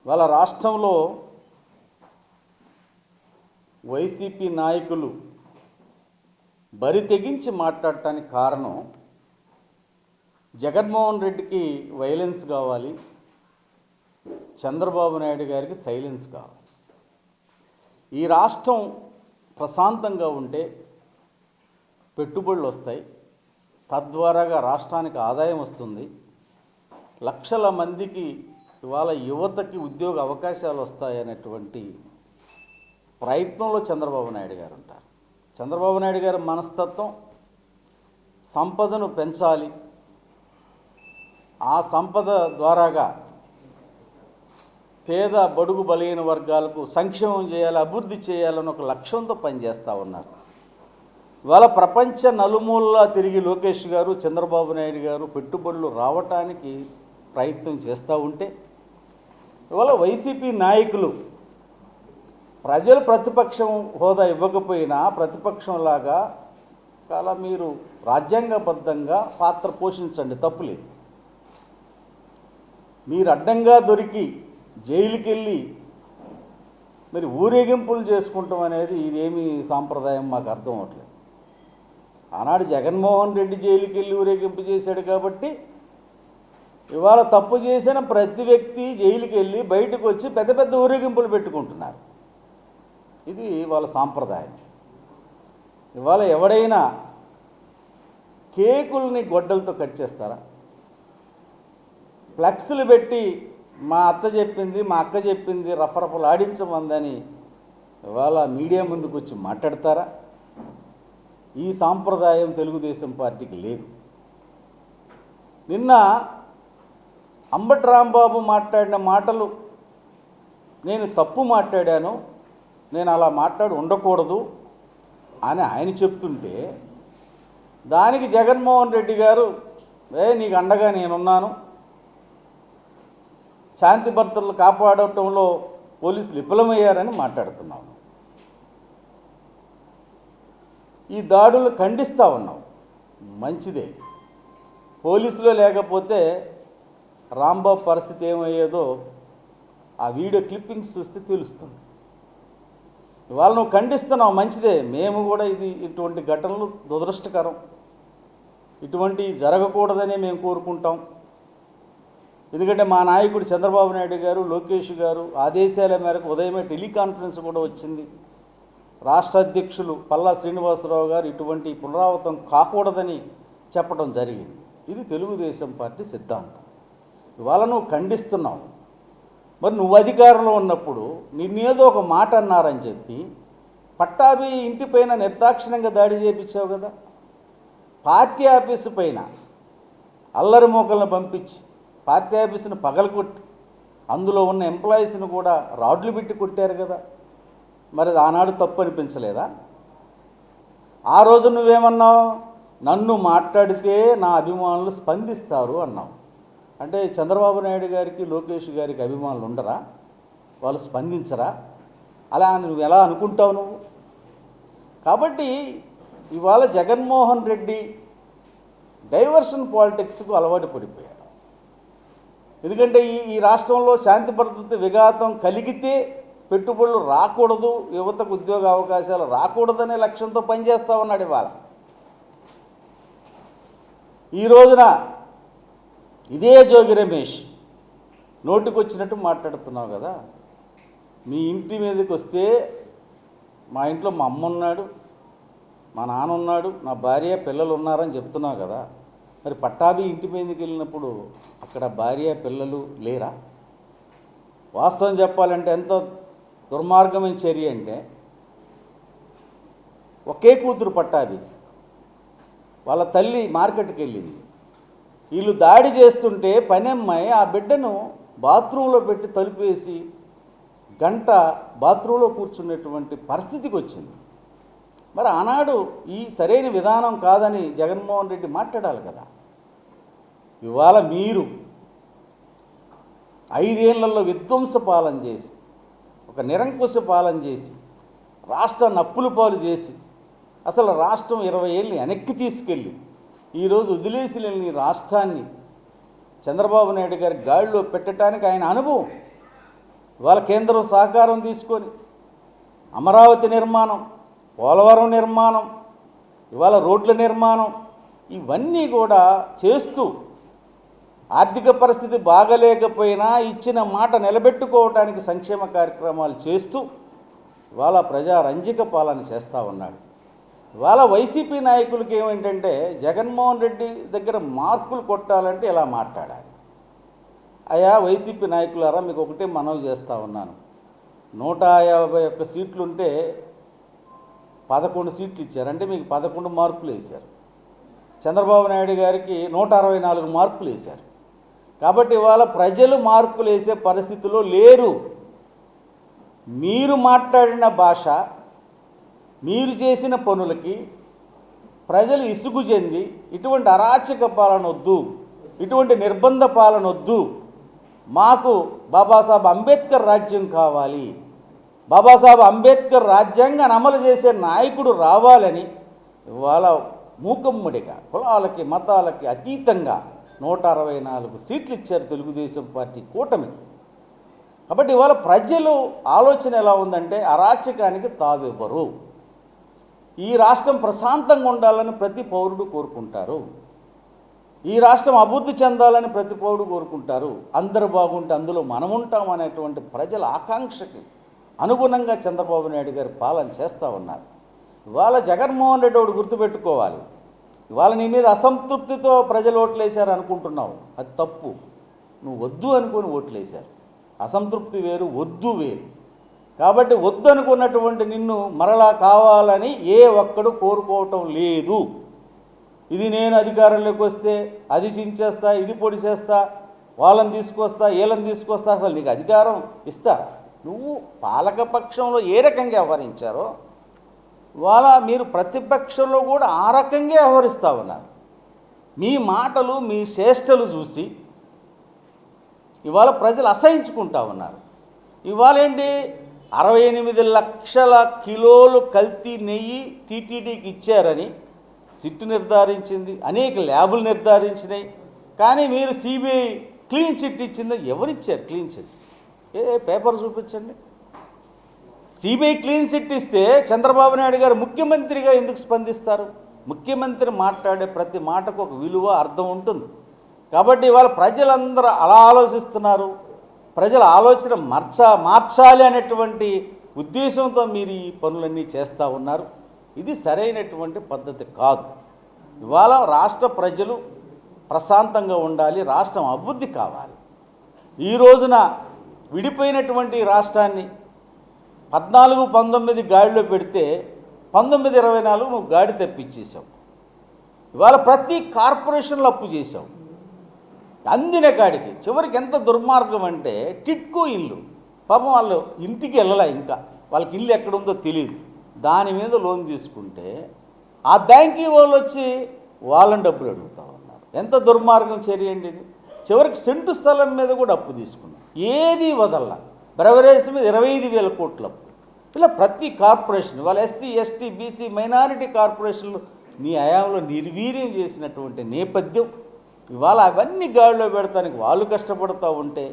వాళ్ళ రాష్ట్రంలో వైసీపీ నాయకులు బరి తెగించి మాట్లాడటానికి కారణం జగన్మోహన్ రెడ్డికి వైలెన్స్ కావాలి, చంద్రబాబు నాయుడు గారికి సైలెన్స్ కావాలి. ఈ రాష్ట్రం ప్రశాంతంగా ఉంటే పెట్టుబడులు వస్తాయి, తద్వారాగా రాష్ట్రానికి ఆదాయం వస్తుంది, లక్షల మందికి ఇవాళ యువతకి ఉద్యోగ అవకాశాలు వస్తాయనేటువంటి ప్రయత్నంలో చంద్రబాబు నాయుడు గారు ఉంటారు. చంద్రబాబు నాయుడు గారి మనస్తత్వం సంపదను పెంచాలి, ఆ సంపద ద్వారాగా పేద బడుగు బలహీన వర్గాలకు సంక్షేమం చేయాలి, అభివృద్ధి చేయాలని ఒక లక్ష్యంతో పనిచేస్తూ ఉన్నారు. ఇవాళ ప్రపంచ నలుమూలలా తిరిగి లోకేష్ గారు, చంద్రబాబు నాయుడు గారు పెట్టుబడులు రావటానికి ప్రయత్నం చేస్తూ ఉంటే, ఇవాళ వైసీపీ నాయకులు ప్రజలు ప్రతిపక్షం హోదా ఇవ్వకపోయినా ప్రతిపక్షంలాగా చాలా మీరు రాజ్యాంగబద్ధంగా పాత్ర పోషించండి, తప్పులేదు. మీరు అడ్డంగా దొరికి జైలుకి వెళ్ళి మరి ఊరేగింపులు చేసుకుంటాం అనేది ఇదేమి సాంప్రదాయం మాకు అర్థం అవట్లేదు. ఆనాడు జగన్మోహన్ రెడ్డి జైలుకి వెళ్ళి ఊరేగింపు చేశాడు కాబట్టి ఇవాళ తప్పు చేసిన ప్రతి వ్యక్తి జైలుకి వెళ్ళి బయటకు వచ్చి పెద్ద పెద్ద ఊరేగింపులు పెట్టుకుంటున్నారు. ఇది వాళ్ళ సాంప్రదాయం. ఇవాళ ఎవడైనా కేకుల్ని గొడ్డలతో కట్ చేస్తారా? ఫ్లెక్స్లు పెట్టి మా అత్త చెప్పింది, మా అక్క చెప్పింది రఫరఫలు ఆడించమందని ఇవాళ మీడియా ముందుకు వచ్చి మాట్లాడతారా? ఈ సాంప్రదాయం తెలుగుదేశం పార్టీకి లేదు. నిన్న అంబటి రాంబాబు మాట్లాడిన మాటలు నేను తప్పు మాట్లాడాను, నేను అలా మాట్లాడి ఉండకూడదు అని ఆయన చెప్తుంటే దానికి జగన్మోహన్ రెడ్డి గారు నీకు అండగా నేనున్నాను, శాంతి భద్రతలు కాపాడటంలో పోలీసులు విఫలమయ్యారని మాట్లాడుతున్నాము. ఈ దాడులు ఖండిస్తూ ఉన్నాం, మంచిదే. పోలీసులు లేకపోతే రాంబాబు పరిస్థితి ఏమయ్యేదో ఆ వీడియో క్లిప్పింగ్స్ చూస్తే తెలుస్తుంది. ఇవాళ నువ్వు ఖండిస్తున్నావు, మంచిదే. మేము కూడా ఇటువంటి ఘటనలు దురదృష్టకరం, ఇటువంటి జరగకూడదనే మేము కోరుకుంటాం. ఎందుకంటే మా నాయకుడు చంద్రబాబు నాయుడు గారు, లోకేష్ గారు ఆదేశాల మేరకు ఉదయమే టెలికాన్ఫరెన్స్ కూడా వచ్చింది. రాష్ట్ర అధ్యక్షులు పల్లా శ్రీనివాసరావు గారు ఇటువంటి పునరావృతం కాకూడదని చెప్పడం జరిగింది. ఇది తెలుగుదేశం పార్టీ సిద్ధాంతం. ఇవాళ నువ్వు ఖండిస్తున్నావు, మరి నువ్వు అధికారంలో ఉన్నప్పుడు నిన్నేదో ఒక మాట అన్నారని చెప్పి పట్టాభి ఇంటిపైన నిర్దాక్షిణ్యంగా దాడి చేయించావు కదా. పార్టీ ఆఫీసు పైన అల్లరి మోకలను పంపించి పార్టీ ఆఫీసును పగలగొట్టి అందులో ఉన్న ఎంప్లాయీస్ను కూడా రాడ్లు పెట్టి కొట్టారు కదా. మరి ఆనాడు తప్పు అనిపించలేదా? ఆ రోజు నువ్వేమన్నావు? నన్ను మాట్లాడితే నా అభిమానులు స్పందిస్తారు అన్నావు. అంటే చంద్రబాబు నాయుడు గారికి, లోకేష్ గారికి అభిమానులు ఉండరా? వాళ్ళు స్పందించరా? అలా నువ్వు ఎలా అనుకుంటావు నువ్వు? కాబట్టి ఇవాళ జగన్మోహన్ రెడ్డి డైవర్షన్ పాలిటిక్స్కు అలవాటు పడిపోయారు. ఎందుకంటే ఈ రాష్ట్రంలో శాంతి భద్రత విఘాతం కలిగితే పెట్టుబడులు రాకూడదు, యువతకు ఉద్యోగ అవకాశాలు రాకూడదనే లక్ష్యంతో పనిచేస్తూ ఉన్నాడు. ఇవాళ ఈ రోజున ఇదే జోగి రమేష్ నోటికొచ్చినట్టు మాట్లాడుతున్నావు కదా. మీ ఇంటి మీదకి వస్తే మా ఇంట్లో మా అమ్మ ఉన్నాడు, మా నాన్న ఉన్నాడు, నా భార్య పిల్లలు ఉన్నారని చెప్తున్నావు కదా. మరి పట్టాభి ఇంటి మీదకి వెళ్ళినప్పుడు అక్కడ భార్య పిల్లలు లేరా? వాస్తవం చెప్పాలంటే ఎంతో దుర్మార్గమైన చర్య. అంటే ఒకే కూతురు పట్టాభికి, వాళ్ళ తల్లి మార్కెట్కి వెళ్ళింది. వీళ్ళు దాడి చేస్తుంటే పనమ్మాయి ఆ బిడ్డను బాత్రూంలో పెట్టి తలుపేసి గంట బాత్రూంలో కూర్చున్నటువంటి పరిస్థితికి వచ్చింది. మరి ఆనాడు ఈ సరైన విధానం కాదని జగన్మోహన్ రెడ్డి మాట్లాడాలి కదా. ఇవాళ మీరు 5 ఏళ్లలో విధ్వంస పాలన చేసి, ఒక నిరంకుశ పాలన చేసి, రాష్ట్రాన్ని అప్పుల పాలు చేసి, అసలు రాష్ట్రం 20 ఏళ్ళని వెనక్కి తీసుకెళ్ళి ఈరోజు వదిలేసి లేని రాష్ట్రాన్ని చంద్రబాబు నాయుడు గారి గాడిలో పెట్టడానికి ఆయన అనుభవం ఇవాళ కేంద్రం సహకారం తీసుకొని అమరావతి నిర్మాణం, పోలవరం నిర్మాణం, ఇవాళ రోడ్ల నిర్మాణం ఇవన్నీ కూడా చేస్తూ ఆర్థిక పరిస్థితి బాగలేకపోయినా ఇచ్చిన మాట నిలబెట్టుకోవడానికి సంక్షేమ కార్యక్రమాలు చేస్తూ ఇవాళ ప్రజారంజక పాలన చేస్తూ ఉన్నాడు. ఇవాళ వైసీపీ నాయకులకి ఏమిటంటే జగన్మోహన్ రెడ్డి దగ్గర మార్కులు కొట్టాలంటే ఇలా మాట్లాడాలి. అయ్యా వైసీపీ నాయకులారా, మీకు ఒకటే మనవి చేస్తూ ఉన్నాను. 151 సీట్లుంటే 11 సీట్లు ఇచ్చారు, అంటే మీకు 11 మార్కులు వేశారు. చంద్రబాబు నాయుడు గారికి 164 మార్కులు వేశారు. కాబట్టి ఇవాళ ప్రజలు మార్కులు వేసే పరిస్థితిలో లేరు. మీరు మాట్లాడిన భాష, మీరు చేసిన పనులకి ప్రజలు ఇసుగు చెంది ఇటువంటి అరాచక పాలన వద్దు, ఇటువంటి నిర్బంధ పాలన వద్దు, మాకు బాబాసాహెబ్ అంబేద్కర్ రాజ్యం కావాలి, బాబాసాహెబ్ అంబేద్కర్ రాజ్యాంగాన్ని అమలు చేసే నాయకుడు రావాలని ఇవాళ మూకమ్మడిగా కులాలకి మతాలకి అతీతంగా 164 సీట్లు ఇచ్చారు తెలుగుదేశం పార్టీ కూటమికి. కాబట్టి ఇవాళ ప్రజలు ఆలోచన ఎలా ఉందంటే అరాచకానికి తావివ్వరు. ఈ రాష్ట్రం ప్రశాంతంగా ఉండాలని ప్రతి పౌరుడు కోరుకుంటారు. ఈ రాష్ట్రం అభివృద్ధి చెందాలని ప్రతి పౌరుడు కోరుకుంటారు. అందరూ బాగుంటే అందులో మనం ఉంటాం అనేటువంటి ప్రజల ఆకాంక్షకి అనుగుణంగా చంద్రబాబు నాయుడు గారు పాలన చేస్తూ ఉన్నారు. ఇవాళ జగన్మోహన్ రెడ్డి ఒకటి గుర్తుపెట్టుకోవాలి. ఇవాళ నీ మీద అసంతృప్తితో ప్రజలు ఓట్లేశారు అనుకుంటున్నావు, అది తప్పు. నువ్వు వద్దు అనుకుని ఓట్లేశారు. అసంతృప్తి వేరు, వద్దు వేరు. కాబట్టి వద్దు అనుకున్నటువంటి నిన్ను మరలా కావాలని ఏ ఒక్కడు కోరుకోవటం లేదు. ఇది నేను అధికారంలోకి వస్తే అది చించేస్తా, ఇది పొడి చేస్తా, వాళ్ళని తీసుకొస్తా, వీళ్ళని తీసుకొస్తా, అసలు నీకు అధికారం ఇస్తారా? నువ్వు పాలకపక్షంలో ఏ రకంగా వ్యవహరించారో ఇవాళ మీరు ప్రతిపక్షంలో కూడా ఆ రకంగా వ్యవహరిస్తూ ఉన్నారు. మీ మాటలు, మీ చేష్టలు చూసి ఇవాళ ప్రజలు అసహించుకుంటా ఉన్నారు. ఇవాళ ఏంటి 68 లక్షల కిలోలు కల్తీ నెయ్యి టీటీడీకి ఇచ్చారని సిట్ నిర్ధారించింది, అనేక ల్యాబులు నిర్ధారించినాయి. కానీ మీరు సిబిఐ క్లీన్ చిట్ ఇచ్చిందో ఎవరిచ్చారు క్లీన్ చిట్? పేపర్ చూపించండి. సిబిఐ క్లీన్ చిట్ ఇస్తే చంద్రబాబు నాయుడు గారు ముఖ్యమంత్రిగా ఎందుకు స్పందిస్తారు? ముఖ్యమంత్రి మాట్లాడే ప్రతి మాటకు ఒక విలువ, అర్థం ఉంటుంది. కాబట్టి ఇవాళ ప్రజలందరూ అలా ఆలోచిస్తున్నారు. ప్రజల ఆలోచన మార్చాలి అనేటువంటి ఉద్దేశంతో మీరు ఈ పనులన్నీ చేస్తూ ఉన్నారు. ఇది సరైనటువంటి పద్ధతి కాదు. ఇవాళ రాష్ట్ర ప్రజలు ప్రశాంతంగా ఉండాలి, రాష్ట్రం అభివృద్ధి కావాలి. ఈ రోజున విడిపోయినటువంటి రాష్ట్రాన్ని 14-19 గాడిలో పెడితే 19-24 నువ్వు గాడి తెప్పించేసావు. ఇవాళ ప్రతి కార్పొరేషన్లో అప్పు చేసావు. అందిన కాడికి చివరికి ఎంత దుర్మార్గం అంటే టిట్కో ఇల్లు, పాపం వాళ్ళు ఇంటికి వెళ్ళాల, ఇంకా వాళ్ళకి ఇల్లు ఎక్కడుందో తెలియదు, దాని మీద లోన్ తీసుకుంటే ఆ బ్యాంకీ వాళ్ళు వచ్చి వాళ్ళని డబ్బులు అడుగుతూ ఉన్నారు. ఎంత దుర్మార్గం చర్య అండి ఇది. చివరికి సెంటు స్థలం మీద కూడా అప్పు తీసుకున్నాం, ఏది వదల్లా. బ్రెవరేజ్ మీద 25,000 కోట్ల అప్పు. ఇలా ప్రతి కార్పొరేషన్ వాళ్ళ ఎస్సీ, ఎస్టీ, బీసీ, మైనారిటీ కార్పొరేషన్లు నీ హయాంలో నిర్వీర్యం చేసినటువంటి నేపథ్యం. ఇవాళ అవన్నీ గాడిలో పెడతానికి వాళ్ళు కష్టపడుతూ ఉంటే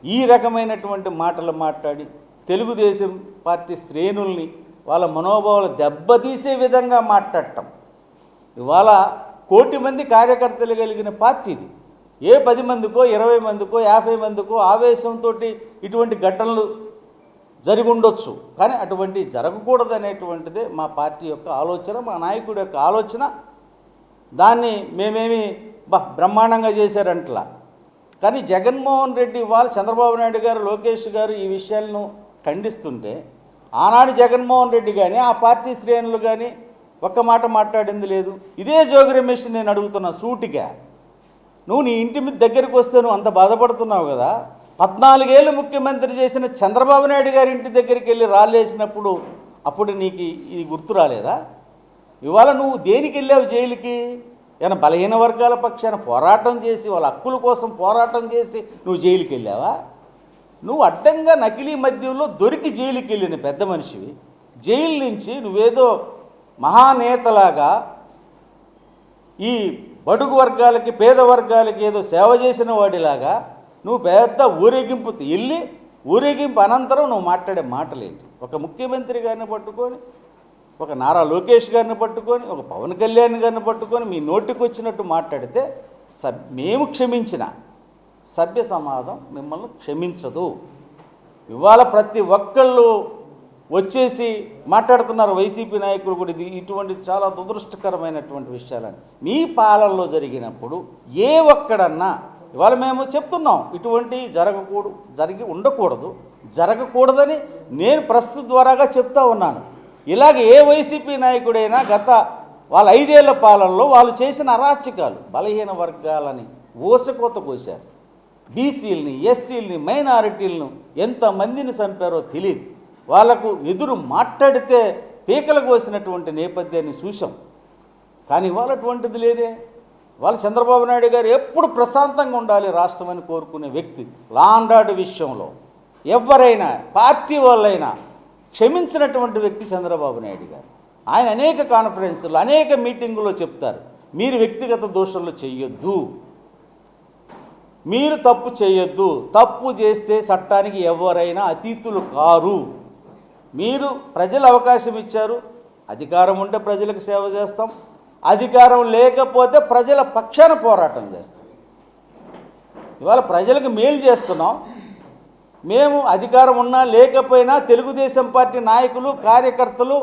ఈ రకమైనటువంటి మాటలు మాట్లాడి తెలుగుదేశం పార్టీ శ్రేణుల్ని వాళ్ళ మనోభావాలు దెబ్బతీసే విధంగా మాట్లాడటం. ఇవాళ 1 కోటి మంది కార్యకర్తలు కలిగిన పార్టీది. ఏ 10 మందికో 20 మందికో 50 మందికో ఆవేశంతో ఇటువంటి ఘటనలు జరిగి ఉండొచ్చు, కానీ అటువంటివి జరగకూడదు అనేటువంటిదే మా పార్టీ యొక్క ఆలోచన, మా నాయకుడి యొక్క ఆలోచన. దాన్ని మేమేమి బ్రహ్మాండంగా చేశారంటలా. కానీ జగన్మోహన్ రెడ్డి ఇవాళ చంద్రబాబు నాయుడు గారు, లోకేష్ గారు ఈ విషయాలను ఖండిస్తుంటే ఆనాడు జగన్మోహన్ రెడ్డి కానీ ఆ పార్టీ శ్రేణులు కానీ ఒక్క మాట మాట్లాడింది లేదు. ఇదే జోగి రమేష్ నేను అడుగుతున్నా సూటిగా, నువ్వు నీ ఇంటి మీద దగ్గరికి వస్తే నువ్వు అంత బాధపడుతున్నావు కదా, 14 ఏళ్ళు ముఖ్యమంత్రి చేసిన చంద్రబాబు నాయుడు గారి ఇంటి దగ్గరికి వెళ్ళి రాళ్ళేసినప్పుడు అప్పుడు నీకు ఇది గుర్తు రాలేదా? ఇవాళ నువ్వు దేనికి వెళ్ళావు జైలుకి? ఏమైనా బలహీన వర్గాల పక్షాన పోరాటం చేసి వాళ్ళ హక్కుల కోసం పోరాటం చేసి నువ్వు జైలుకి వెళ్ళావా? నువ్వు అడ్డంగా నకిలీ మద్యంలో దొరికి జైలుకి వెళ్ళిన పెద్ద మనిషివి. జైలు నుంచి నువ్వేదో మహానేతలాగా ఈ బడుగు వర్గాలకి, పేద వర్గాలకి ఏదో సేవ చేసిన వాడిలాగా నువ్వు పెద్ద ఊరేగింపు వెళ్ళి ఊరేగింపు అనంతరం నువ్వు మాట్లాడే మాటలేంటి? ఒక ముఖ్యమంత్రి గారిని పట్టుకొని, ఒక నారా లోకేష్ గారిని పట్టుకొని, ఒక పవన్ కళ్యాణ్ గారిని పట్టుకొని మీ నోటికి వచ్చినట్టు మాట్లాడితే మేము క్షమించిన సభ్య సమాజం మిమ్మల్ని క్షమించదు. ఇవాళ ప్రతి ఒక్కళ్ళు వచ్చేసి మాట్లాడుతున్నారు, వైసీపీ నాయకులు కూడా. ఇటువంటి చాలా దురదృష్టకరమైనటువంటి విషయాలని మీ పాలనలో జరిగినప్పుడు ఏ ఒక్కడన్నా, ఇవాళ మేము చెప్తున్నాం ఇటువంటి జరిగి ఉండకూడదు, జరగకూడదని నేను ప్రెస్ ద్వారాగా చెప్తా ఉన్నాను. ఇలాగ ఏ వైసీపీ నాయకుడైనా గత వాళ్ళ 5 ఏళ్ల పాలనలో వాళ్ళు చేసిన అరాచకాలు, బలహీన వర్గాలని ఊసకోత కోశారు. బీసీలని, ఎస్సీలని, మైనారిటీలను ఎంతమందిని చంపారో తెలియదు. వాళ్లకు ఎదురు మాట్లాడితే పీకలు కోసినటువంటి నేపథ్యాన్ని చూసాం. కానీ ఇవాళ అటువంటిది లేదే. వాళ్ళు చంద్రబాబు నాయుడు గారు ఎప్పుడు ప్రశాంతంగా ఉండాలి రాష్ట్రం అని కోరుకునే వ్యక్తి. లా అండ్ ఆర్డర్ విషయంలో ఎవరైనా పార్టీ వాళ్ళైనా క్షమించినటువంటి వ్యక్తి చంద్రబాబు నాయుడు గారు. ఆయన అనేక కాన్ఫరెన్సులు, అనేక మీటింగుల్లో చెప్తారు, మీరు వ్యక్తిగత దోషాలు చేయొద్దు, మీరు తప్పు చేయొద్దు, తప్పు చేస్తే చట్టానికి ఎవరైనా అతీతులు కారు. మీరు ప్రజలు అవకాశం ఇచ్చారు, అధికారం ఉంటే ప్రజలకు సేవ చేస్తాం, అధికారం లేకపోతే ప్రజల పక్షాన పోరాటం చేస్తాం. ఇవాళ ప్రజలకు మేలు చేస్తున్నాం. మేము అధికారం ఉన్నా లేకపోయినా తెలుగుదేశం పార్టీ నాయకులు, కార్యకర్తలు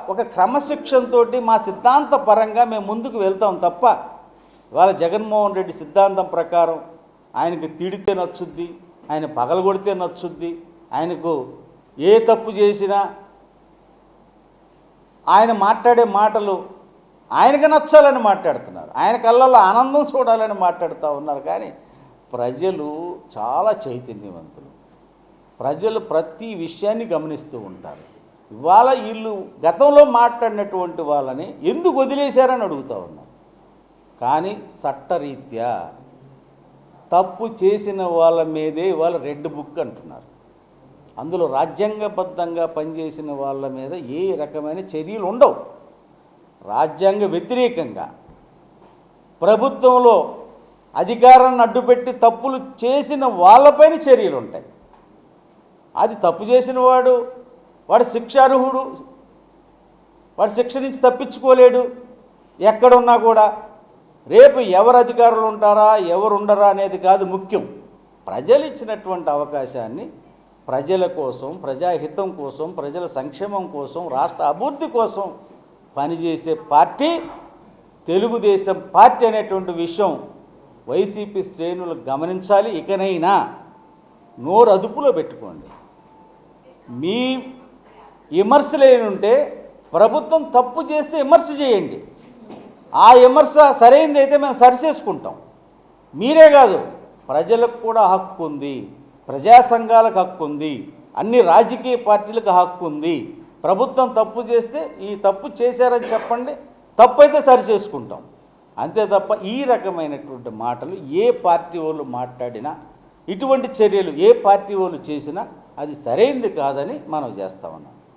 ఒక క్రమశిక్షణతో మా సిద్ధాంత పరంగా మేము ముందుకు వెళ్తాం తప్ప, ఇవాళ జగన్మోహన్ రెడ్డి సిద్ధాంతం ప్రకారం ఆయనకు తిడితే నచ్చుద్ది, ఆయన పగలగొడితే నచ్చుద్ది, ఆయనకు ఏ తప్పు చేసినా ఆయన మాట్లాడే మాటలు ఆయనకు నచ్చాలని మాట్లాడుతున్నారు, ఆయన కళ్ళల్లో ఆనందం చూడాలని మాట్లాడుతూ ఉన్నారు. కానీ ప్రజలు చాలా చైతన్యవంతులు, ప్రజలు ప్రతి విషయాన్ని గమనిస్తూ ఉంటారు. ఇవాళ వీళ్ళు గతంలో మాట్లాడినటువంటి వాళ్ళని ఎందుకు వదిలేశారని అడుగుతూ ఉన్నారు. కానీ చట్టరీత్యా తప్పు చేసిన వాళ్ళ మీదే ఇవాళ రెడ్ బుక్ అంటున్నారు. అందులో రాజ్యాంగబద్ధంగా పనిచేసిన వాళ్ళ మీద ఏ రకమైన చర్యలు ఉండవు. రాజ్యాంగ వ్యతిరేకంగా ప్రభుత్వంలో అధికారాన్ని అడ్డుపెట్టి తప్పులు చేసిన వాళ్ళపైన చర్యలు ఉంటాయి. అది తప్పు చేసిన వాడు శిక్షార్హుడు, వాడు శిక్ష నుంచి తప్పించుకోలేడు ఎక్కడున్నా కూడా. రేపు ఎవరు అధికారులు ఉంటారా ఎవరు ఉండరా అనేది కాదు ముఖ్యం. ప్రజలు ఇచ్చినటువంటి అవకాశాన్ని ప్రజల కోసం, ప్రజాహితం కోసం, ప్రజల సంక్షేమం కోసం, రాష్ట్ర అభివృద్ధి కోసం పనిచేసే పార్టీ తెలుగుదేశం పార్టీ అనేటువంటి విషయం వైసీపీ శ్రేణులు గమనించాలి. ఇకనైనా నోరు అదుపులో పెట్టుకోండి. మీ విమర్శలేనుంటే ప్రభుత్వం తప్పు చేస్తే విమర్శ చేయండి, ఆ విమర్శ సరైనది అయితే మేము సరిచేసుకుంటాం. మీరే కాదు, ప్రజలకు కూడా హక్కు ఉంది, ప్రజా సంఘాలకు హక్కు ఉంది, అన్ని రాజకీయ పార్టీలకు హక్కు ఉంది. ప్రభుత్వం తప్పు చేస్తే ఈ తప్పు చేశారని చెప్పండి, తప్పు అయితే సరిచేసుకుంటాం. అంతే తప్ప ఈ రకమైనటువంటి మాటలు ఏ పార్టీ వాళ్ళు మాట్లాడినా, ఇటువంటి చర్యలు ఏ పార్టీ వాళ్ళు చేసినా అది సరైనది కాదని మనం చేస్తా ఉన్నాం.